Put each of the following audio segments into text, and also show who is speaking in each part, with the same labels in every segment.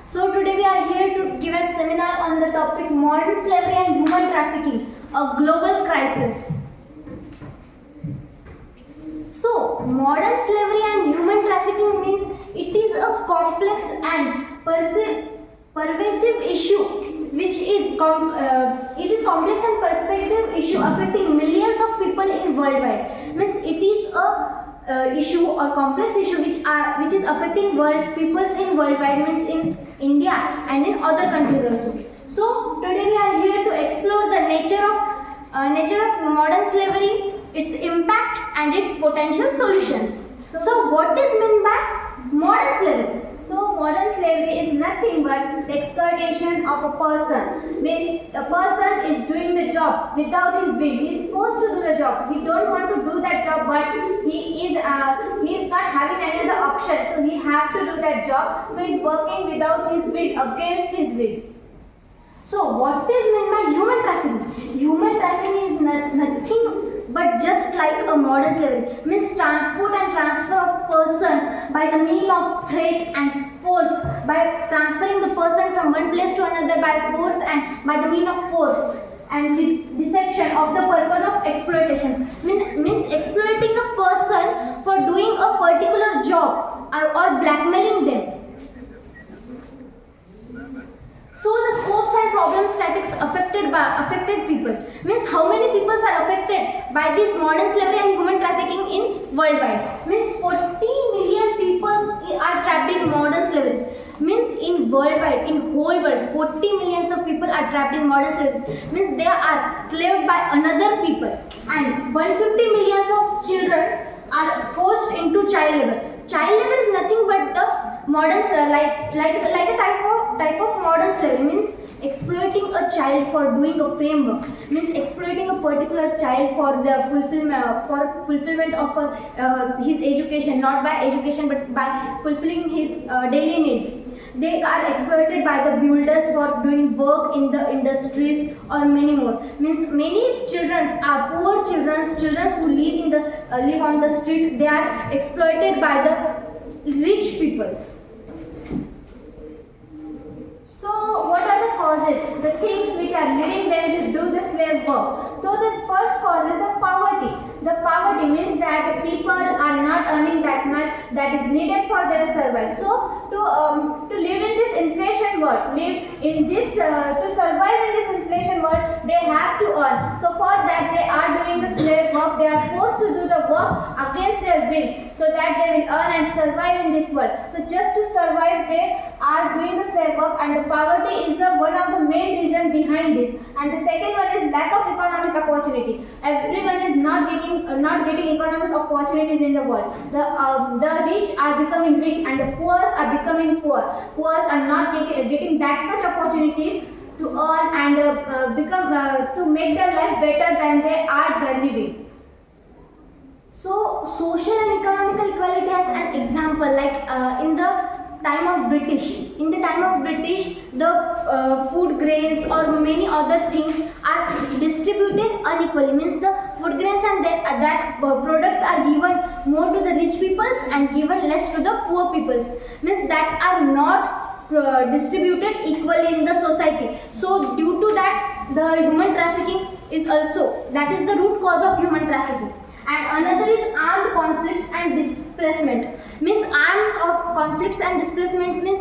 Speaker 1: So today we are here to give a seminar on the topic modern slavery and human trafficking, a global crisis. So modern slavery and human trafficking means it is a complex and pervasive issue which is complex and pervasive issue affecting millions of people in worldwide. Means it is a issue or complex issue which is affecting peoples in worldwide, means in India and in other countries also. So today we are here to explore the nature of modern slavery, its impact and its potential solutions. So what is meant by modern slavery?
Speaker 2: So modern slavery is nothing but the exploitation of a person. Means a person is doing the job without his will. He is forced to do the job. He don't want to do that job, but he is not having any other option. So he have to do that job. So he is working without his will, against his will.
Speaker 1: So what is meant by human trafficking? Human trafficking is nothing but just like a modern slavery, means transport and transfer of person by the means of threat and force, by transferring the person from one place to another by force and by the means of force, and this deception of the purpose of exploitation, means exploiting a person for doing a particular job or blackmailing them. So the scopes and problem statics affected people, means how many people are affected by this modern slavery and human trafficking in worldwide. Means 40 million people are trapped in modern slavery. Means in worldwide, in whole world, 40 millions of people are trapped in modern slavery. Means they are slaved by another people, and 150 millions of children are forced into child labor. Child labor is nothing but the modern like a type of modern slavery, means exploiting a child for doing a fame work, means exploiting a particular child for the fulfillment of his education, not by education but by fulfilling his daily needs. They are exploited by the builders for doing work in the industries or many more. Means many children are poor children who live on the street. They are exploited by the rich peoples.
Speaker 2: So what are the causes? The things which are leading them to do the slave work. So the first cause is the poverty. The poverty means that people are not earning that much that is needed for their survival. So to live in this inflation world, to survive in this inflation world, they have to earn. So for that they are doing the slave work. They are forced to do the work against their will, so that they will earn and survive in this world. So just to survive, they are doing the slave work, and the poverty is one of the main reason behind this. And the second one is lack of economic opportunity. Everyone is not getting economic opportunities in the world. The rich are becoming rich and the poor are becoming poor. Poor are not getting that much opportunities to earn and to make their life better than they are living.
Speaker 1: So social and economical equality has an example, like in the time of British. In the time of British, the food grains or many other things are distributed unequally. Means the food grains and that products are given more to the rich peoples and given less to the poor peoples. Means that are not distributed equally in the society. So due to that, the human trafficking is also, that is the root cause of human trafficking. And another is armed conflicts and displacement. Means armed conflicts and displacements means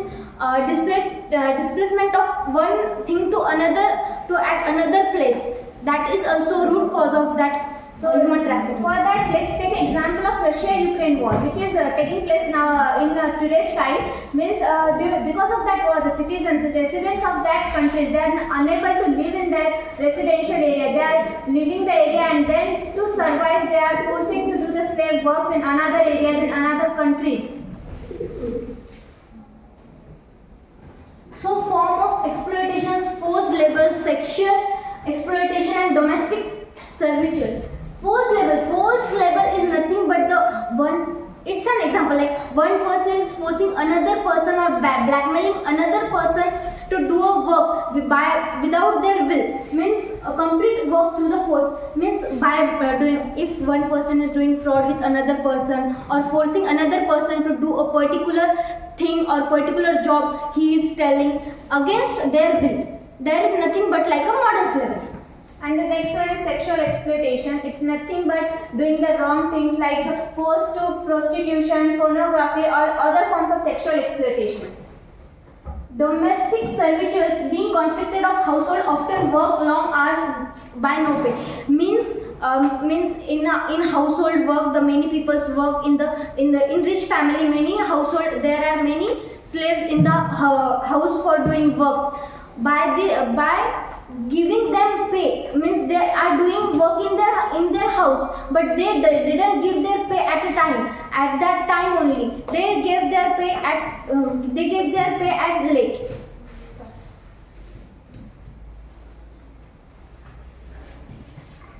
Speaker 1: displacement of one thing to another place. That is also root cause of that human trafficking.
Speaker 2: For that, let's take an example of Russia-Ukraine war, which is taking place now in today's time. Means because of that war, the residents of that countries, they are unable to live in their residential area. They are leaving the area, and then to survive, they are forcing to do the slave works in another areas in another countries.
Speaker 1: So form of exploitations: forced labor, sexual exploitation and domestic servitude. Forced labor is nothing but it's an an example, like one person is forcing another person or blackmailing another person to do a work without their will, means a complete work through the force, means by doing, if one person is doing fraud with another person or forcing another person to do a particular thing or particular job he is telling against their will, there is nothing but like a modern slavery.
Speaker 2: And the next one is sexual exploitation. It's nothing but doing the wrong things like forced to prostitution, pornography, or other forms of sexual exploitations.
Speaker 1: Domestic servitors being conflicted of household often work long hours by no pay. Means in household work, the many people's work in rich family, many household, there are many slaves in the house for doing works. By giving them pay, means they are doing work in their house, but they didn't give their pay at a time. At that time only, they gave their pay at late.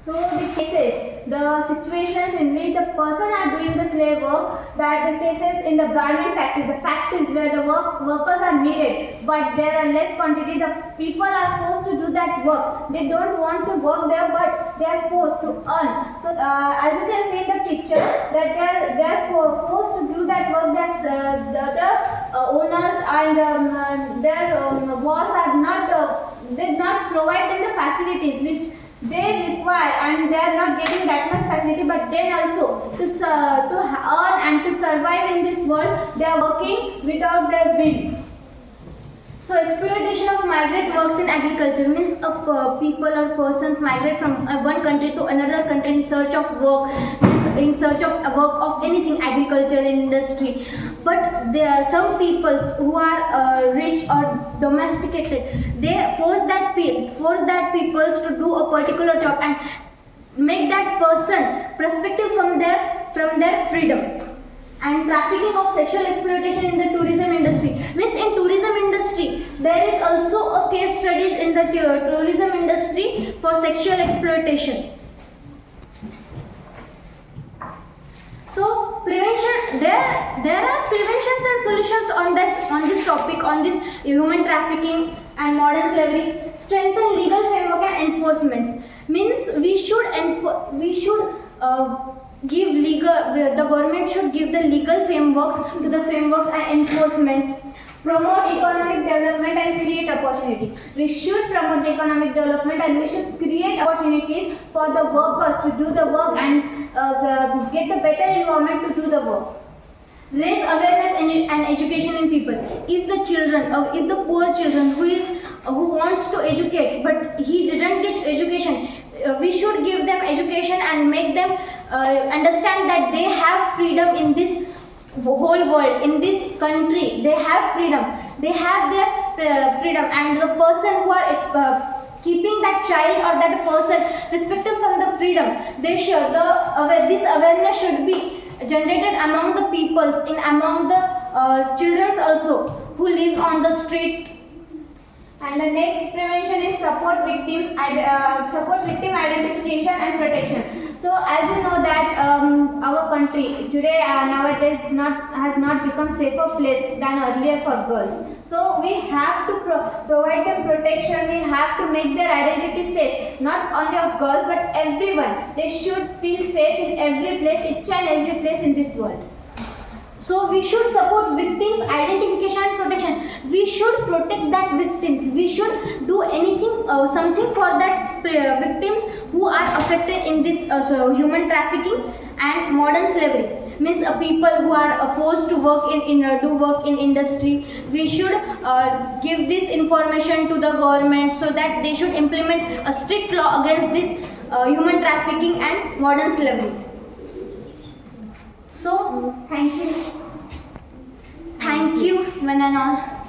Speaker 2: So the cases, the situations in which the person are doing the slave work, that the cases in the garment factories where the workers are needed, but there are less quantity, the people are forced to do that work. They don't want to work there, but they are forced to earn. So as you can see in the picture, that they are forced to do that work. That the owners and their boss are did not provide them the facilities which they require, and they are not getting that much facility. But then also to earn and to survive in this world, they are working without their will.
Speaker 1: So exploitation of migrant works in agriculture means people or persons migrate from one country to another country in search of work, in search of work of anything, agriculture, industry. But there are some people who are rich or domesticated. They force that people to do a particular job and make that person perspective from their freedom. And trafficking of sexual exploitation in the tourism industry means in tourism industry there is also a case studies in the tourism industry for sexual exploitation. So prevention, there are preventions and solutions on this topic, on this human trafficking and modern slavery. Strengthen legal framework and enforcements means the government should give the legal frameworks to the frameworks and enforcements.
Speaker 2: Promote economic development and create opportunity. We should promote the economic development and we should create opportunities for the workers to do the work and get the better environment to do the work.
Speaker 1: Raise awareness and education in people. If the poor children who wants to educate but he didn't get education, we should give them education and make them understand that they have freedom in this whole world, in this country. They have freedom. They have their freedom, and the person who are keeping that child or that person respected from the freedom, this awareness should be generated among the peoples, among the children also who live on the street.
Speaker 2: And the next prevention is support victim identification and protection. So as you know that our country today nowadays has not become safer place than earlier for girls. So we have to provide them protection. We have to make their identity safe, not only of girls but everyone. They should feel safe in every place, each and every place in this world.
Speaker 1: So we should support victims' identification and protection. We should protect that victims. We should do anything, something for that victims who are affected in this human trafficking and modern slavery. Means people who are forced to work do work in industry. We should give this information to the government so that they should implement a strict law against this human trafficking and modern slavery. So,
Speaker 2: thank you.
Speaker 1: Thank you, one and all.